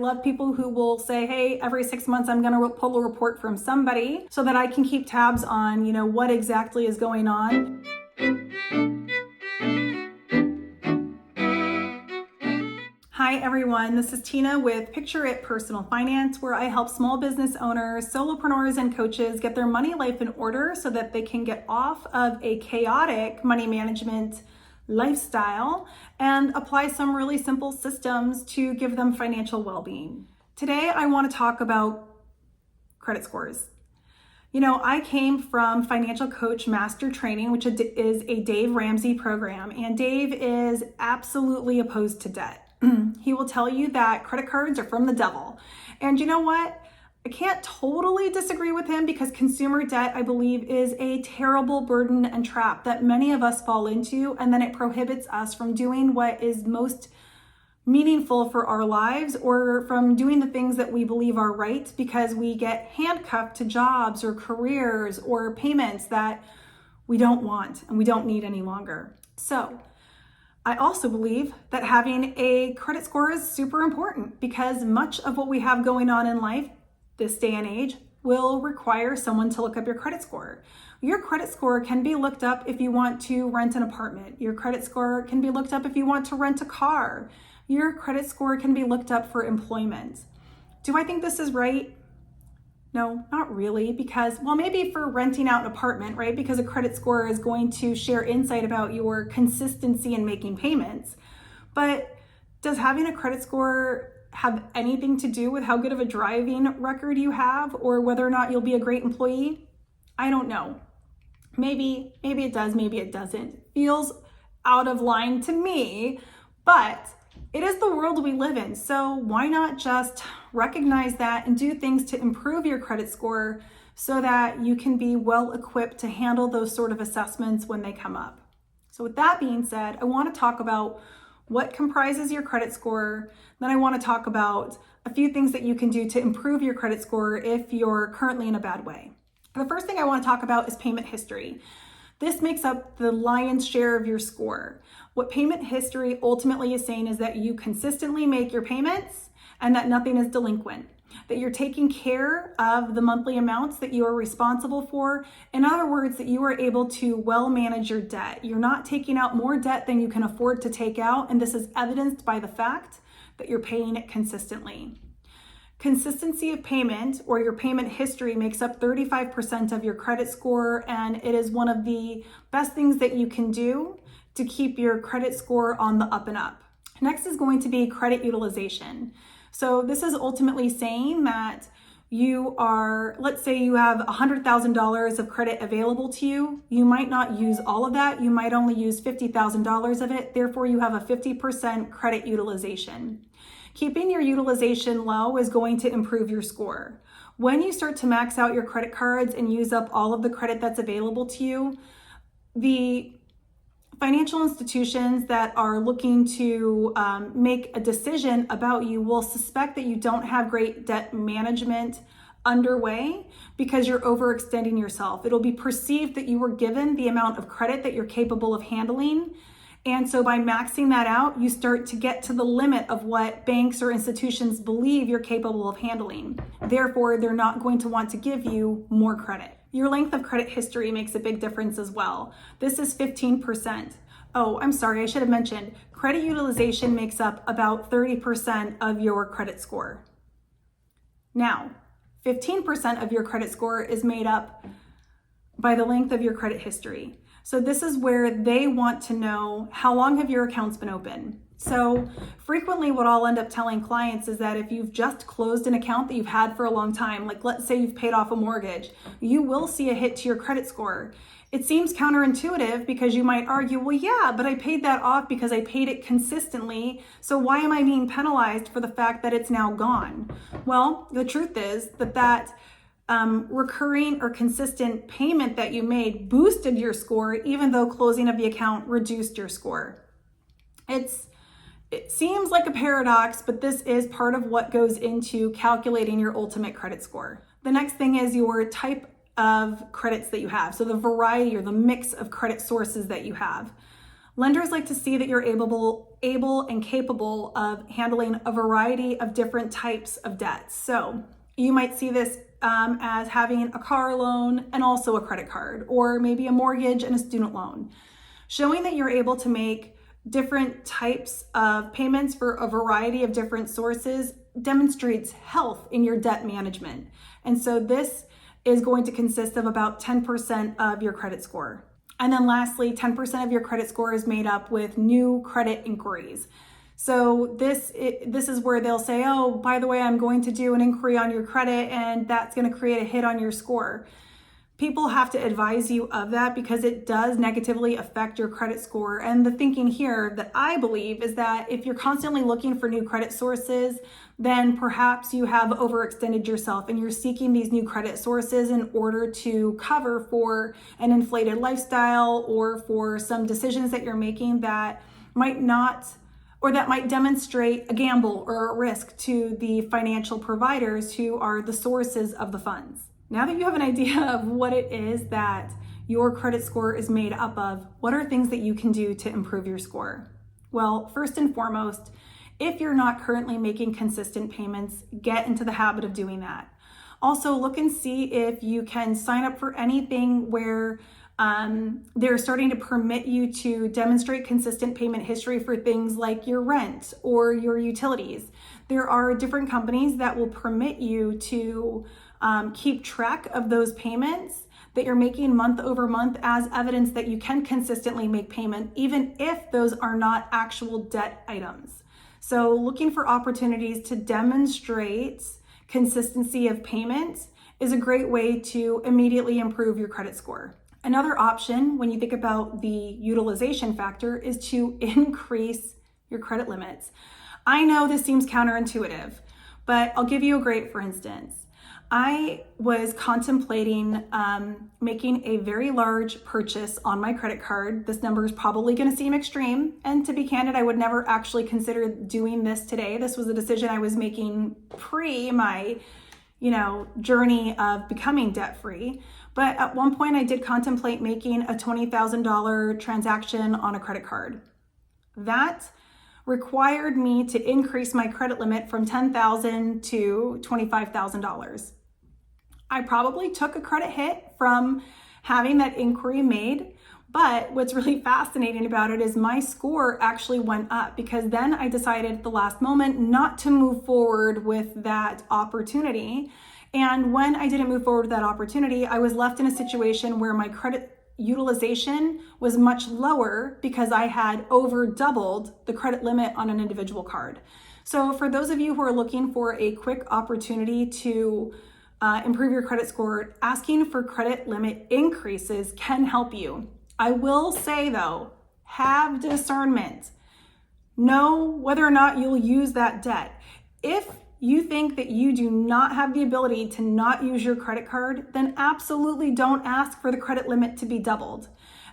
love people who will say, hey, every 6 months I'm going to pull a report from somebody so that I can keep tabs on, what exactly is going on. Hi everyone, this is Tina with Picture It Personal Finance, where I help small business owners, solopreneurs, and coaches get their money life in order so that they can get off of a chaotic money management lifestyle and apply some really simple systems to give them financial well-being. Today, I want to talk about credit scores. I came from Financial Coach Master Training, which is a Dave Ramsey program, and Dave is absolutely opposed to debt. He will tell you that credit cards are from the devil. And you know what? I can't totally disagree with him because consumer debt, I believe, is a terrible burden and trap that many of us fall into, and then it prohibits us from doing what is most meaningful for our lives or from doing the things that we believe are right because we get handcuffed to jobs or careers or payments that we don't want and we don't need any longer. So I also believe that having a credit score is super important because much of what we have going on in life this day and age will require someone to look up your credit score. Your credit score can be looked up if you want to rent an apartment. Your credit score can be looked up if you want to rent a car. Your credit score can be looked up for employment. Do I think this is right? No, not really, because, maybe for renting out an apartment, right? Because a credit score is going to share insight about your consistency in making payments. But does having a credit score have anything to do with how good of a driving record you have or whether or not you'll be a great employee? I don't know. Maybe it does, maybe it doesn't. Feels out of line to me, but it is the world we live in. So why not just recognize that and do things to improve your credit score so that you can be well equipped to handle those sort of assessments when they come up. So with that being said, I want to talk about what comprises your credit score. Then I want to talk about a few things that you can do to improve your credit score if you're currently in a bad way. The first thing I want to talk about is payment history. This makes up the lion's share of your score. What payment history ultimately is saying is that you consistently make your payments and that nothing is delinquent, that you're taking care of the monthly amounts that you are responsible for. In other words, that you are able to well manage your debt. You're not taking out more debt than you can afford to take out, and this is evidenced by the fact that you're paying it consistently. Consistency of payment or your payment history makes up 35% of your credit score, and it is one of the best things that you can do to keep your credit score on the up and up. Next is going to be credit utilization. So this is ultimately saying that let's say you have $100,000 of credit available to you. You might not use all of that. You might only use $50,000 of it. Therefore, you have a 50% credit utilization. Keeping your utilization low is going to improve your score. When you start to max out your credit cards and use up all of the credit that's available to you, the financial institutions that are looking to make a decision about you will suspect that you don't have great debt management underway because you're overextending yourself. It'll be perceived that you were given the amount of credit that you're capable of handling. And so by maxing that out, you start to get to the limit of what banks or institutions believe you're capable of handling. Therefore, they're not going to want to give you more credit. Your length of credit history makes a big difference as well. This is 15%. Oh, I'm sorry, I should have mentioned, credit utilization makes up about 30% of your credit score. Now, 15% of your credit score is made up by the length of your credit history. So this is where they want to know how long have your accounts been open. So frequently what I'll end up telling clients is that if you've just closed an account that you've had for a long time, like let's say you've paid off a mortgage, you will see a hit to your credit score. It seems counterintuitive because you might argue, well, yeah, but I paid that off because I paid it consistently. So why am I being penalized for the fact that it's now gone? Well, the truth is that recurring or consistent payment that you made boosted your score, even though closing of the account reduced your score. It seems like a paradox, but this is part of what goes into calculating your ultimate credit score. The next thing is your type of credits that you have. So the variety or the mix of credit sources that you have. Lenders like to see that you're able and capable of handling a variety of different types of debts. So you might see this as having a car loan and also a credit card, or maybe a mortgage and a student loan. Showing that you're able to make different types of payments for a variety of different sources demonstrates health in your debt management. And so this is going to consist of about 10% of your credit score. And then lastly, 10% of your credit score is made up with new credit inquiries. So this is where they'll say, oh, by the way, I'm going to do an inquiry on your credit and that's going to create a hit on your score. People have to advise you of that because it does negatively affect your credit score. And the thinking here that I believe is that if you're constantly looking for new credit sources, then perhaps you have overextended yourself and you're seeking these new credit sources in order to cover for an inflated lifestyle or for some decisions that you're making that might not, or that might demonstrate a gamble or a risk to the financial providers who are the sources of the funds. Now that you have an idea of what it is that your credit score is made up of, what are things that you can do to improve your score? Well, first and foremost, if you're not currently making consistent payments, get into the habit of doing that. Also, look and see if you can sign up for anything where they're starting to permit you to demonstrate consistent payment history for things like your rent or your utilities. There are different companies that will permit you to keep track of those payments that you're making month over month as evidence that you can consistently make payment, even if those are not actual debt items. So looking for opportunities to demonstrate consistency of payments is a great way to immediately improve your credit score. Another option when you think about the utilization factor is to increase your credit limits. I know this seems counterintuitive, but I'll give you a great for instance. I was contemplating making a very large purchase on my credit card. This number is probably going to seem extreme. And to be candid, I would never actually consider doing this today. This was a decision I was making pre my, journey of becoming debt-free. But at one point I did contemplate making a $20,000 transaction on a credit card. That required me to increase my credit limit from $10,000 to $25,000. I probably took a credit hit from having that inquiry made, but what's really fascinating about it is my score actually went up because then I decided at the last moment not to move forward with that opportunity. And when I didn't move forward with that opportunity, I was left in a situation where my credit utilization was much lower because I had over doubled the credit limit on an individual card. So for those of you who are looking for a quick opportunity to improve your credit score, asking for credit limit increases can help you. I will say though, have discernment. Know whether or not you'll use that debt. If you think that you do not have the ability to not use your credit card, then absolutely don't ask for the credit limit to be doubled.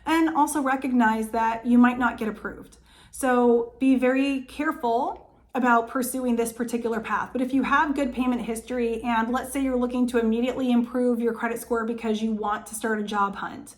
And also recognize that you might not get approved. So be very careful about pursuing this particular path. But if you have good payment history and let's say you're looking to immediately improve your credit score because you want to start a job hunt,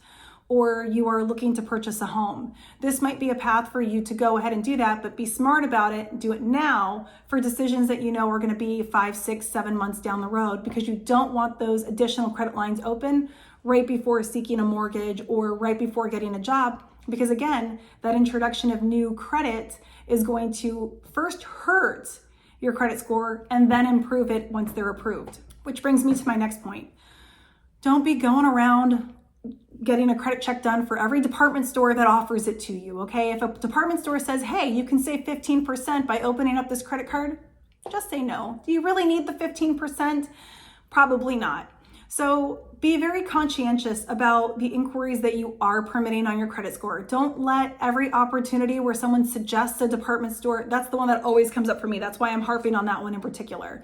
or you are looking to purchase a home, this might be a path for you to go ahead and do that, but be smart about it. Do it now for decisions that you know are going to be 5, 6, 7 months down the road, because you don't want those additional credit lines open right before seeking a mortgage or right before getting a job. Because again, that introduction of new credit is going to first hurt your credit score and then improve it once they're approved. Which brings me to my next point. Don't be going around getting a credit check done for every department store that offers it to you, okay? If a department store says, hey, you can save 15% by opening up this credit card, just say no. Do you really need the 15%? Probably not. So be very conscientious about the inquiries that you are permitting on your credit score. Don't let every opportunity where someone suggests a department store, that's the one that always comes up for me. That's why I'm harping on that one in particular.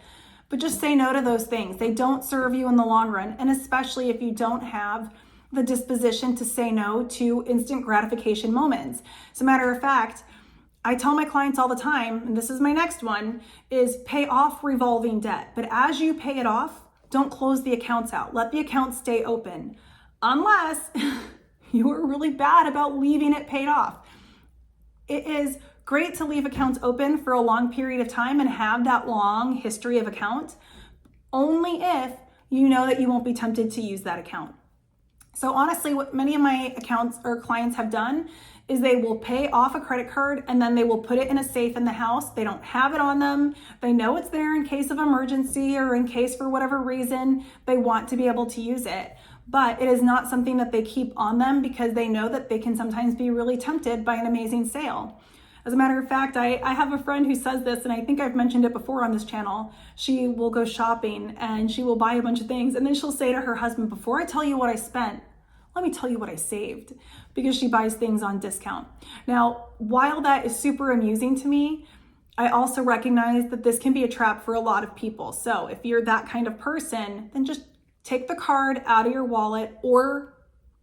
But just say no to those things. They don't serve you in the long run. And especially if you don't have the disposition to say no to instant gratification moments. As a matter of fact, I tell my clients all the time, and this is my next one, is pay off revolving debt. But as you pay it off, don't close the accounts out. Let the account stay open, unless you are really bad about leaving it paid off. It is great to leave accounts open for a long period of time and have that long history of account, only if you know that you won't be tempted to use that account. So honestly, what many of my accounts or clients have done is they will pay off a credit card and then they will put it in a safe in the house. They don't have it on them. They know it's there in case of emergency or in case for whatever reason they want to be able to use it. But it is not something that they keep on them because they know that they can sometimes be really tempted by an amazing sale. As a matter of fact, I have a friend who says this, and I think I've mentioned it before on this channel. She will go shopping and she will buy a bunch of things, and then she'll say to her husband, before I tell you what I spent, let me tell you what I saved, because she buys things on discount. Now, while that is super amusing to me, I also recognize that this can be a trap for a lot of people. So if you're that kind of person, then just take the card out of your wallet or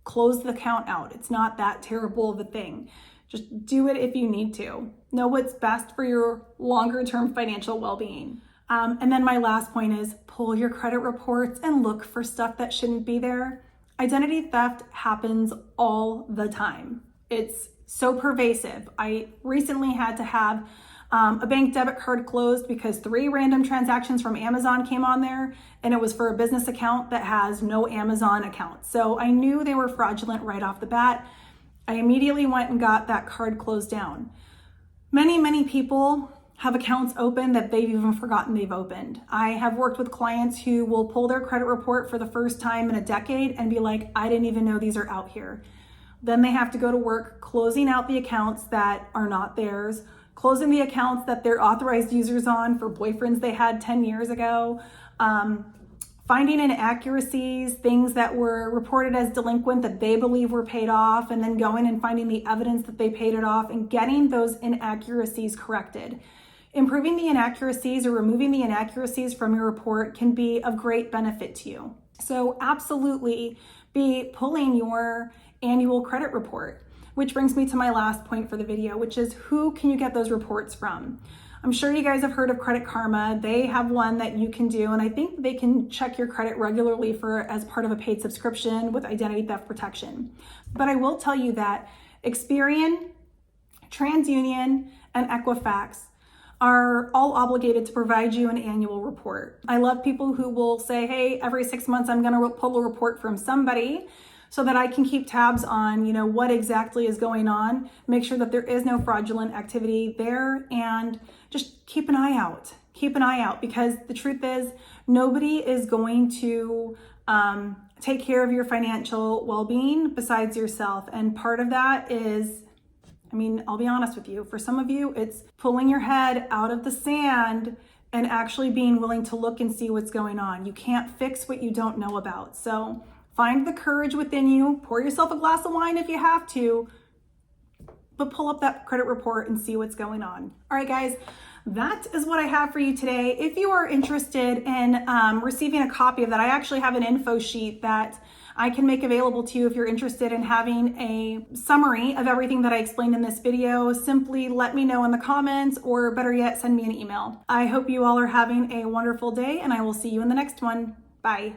close the account out. It's not that terrible of a thing. Just do it if you need to. Know what's best for your longer term financial well-being. And then my last point is pull your credit reports and look for stuff that shouldn't be there. Identity theft happens all the time. It's so pervasive. I recently had to have a bank debit card closed because 3 random transactions from Amazon came on there, and it was for a business account that has no Amazon account. So I knew they were fraudulent right off the bat. I immediately went and got that card closed down. Many people have accounts open that they've even forgotten they've opened. I have worked with clients who will pull their credit report for the first time in a decade and be like, I didn't even know these are out here. Then they have to go to work closing out the accounts that are not theirs, closing the accounts that they're authorized users on for boyfriends they had 10 years ago, finding inaccuracies, things that were reported as delinquent that they believe were paid off, and then going and finding the evidence that they paid it off and getting those inaccuracies corrected. Improving the inaccuracies or removing the inaccuracies from your report can be of great benefit to you. So absolutely be pulling your annual credit report, which brings me to my last point for the video, which is who can you get those reports from? I'm sure you guys have heard of Credit Karma. They have one that you can do, and I think they can check your credit regularly as part of a paid subscription with identity theft protection. But I will tell you that Experian, TransUnion, and Equifax are all obligated to provide you an annual report. I love people who will say, hey, every 6 months I'm gonna pull a report from somebody so that I can keep tabs on, what exactly is going on, make sure that there is no fraudulent activity there, and just keep an eye out. Keep an eye out, because the truth is nobody is going to take care of your financial well-being besides yourself. And part of that is, I'll be honest with you, for some of you, it's pulling your head out of the sand and actually being willing to look and see what's going on. You can't fix what you don't know about. So find the courage within you, pour yourself a glass of wine if you have to, but pull up that credit report and see what's going on. All right, guys, that is what I have for you today. If you are interested in receiving a copy of that, I actually have an info sheet that I can make available to you if you're interested in having a summary of everything that I explained in this video. Simply let me know in the comments, or better yet, send me an email. I hope you all are having a wonderful day, and I will see you in the next one. Bye.